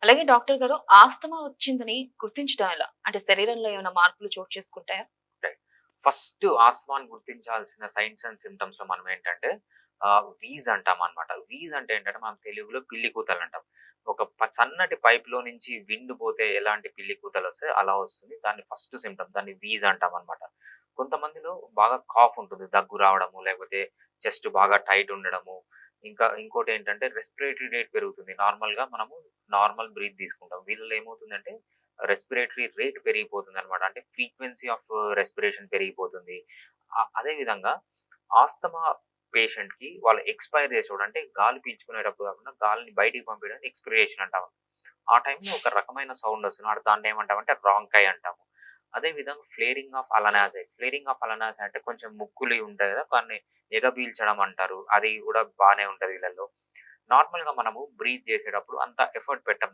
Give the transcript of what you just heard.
అలాగే డాక్టర్ గారు ఆస్తమా వచ్చిందని గుర్తించడం ఎలా? అంటే శరీరంలో ఏమైనా మార్పులు చోటు చేసుకుంటాయా? రైట్. ఫస్ట్ ఆస్తమాని గుర్తించాల్సిన సైన్స్ అండ్ సిమ్టమ్స్‌లో మనం ఏంటంటే వీజ్ అంటామనమాట. వీజ్ అంటే ఏంటంటే మనం తెలుగులో పిల్లి కూతలంటాం. ఒక సన్నటి పైప్‌లో నుంచి విండ్ పోతే ఎలాంటి పిల్లి కూతలొస్తాయో అలా వస్తుంది. దాన్ని ఫస్ట్ సిమ్టమ్. దాన్ని వీజ్ అంటామనమాట. కొంతమందిలో బాగా కాఫ్ ఉంటుంది. దగ్గు రావడము, లేకపోతే చెస్ట్ బాగా టైట్ ఉండడము. ఇంకా ఇంకోటేంటంటే రెస్పిరేటరీ రేట్ పెరుగుతుంది. నార్మల్‌గా మనము నార్మల్ బ్రీత్ తీసుకుంటాం. వీళ్ళలో ఏమవుతుందంటే రెస్పిరేటరీ రేట్ పెరిగిపోతుందనమాట. అంటే ఫ్రీక్వెన్సీ ఆఫ్ రెస్పిరేషన్ పెరిగిపోతుంది. అదే విధంగా ఆస్తమా పేషెంట్‌కి వాళ్ళు ఎక్స్‌పైర్ చేసేటప్పుడు అంటే గాలి పీల్చుకునేటప్పుడు కాకుండా గాలిని బయటికి పంపియడాన్ని ఎక్స్‌పిరేషన్ అంటాం. ఆ టైంలో ఒక రకమైన సౌండ్ వస్తుంది. దాన్ని ఏమంటామంటే రాంకై అంటాము. అదే విధంగా ఫ్లేరింగ్ ఆఫ్ అలనాసే. ఫ్లేరింగ్ ఆఫ్ అలనాసే అంటే కొంచెం ముక్కులి ఉంటాయి కదా! దాన్ని ఎగబీల్చడం అంటారు. అది కూడా బానే ఉంటది వీళ్ళలో. నార్మల్‌గా మనము బ్రీత్ చేసేటప్పుడు అంత ఎఫర్ట్ పెట్టం.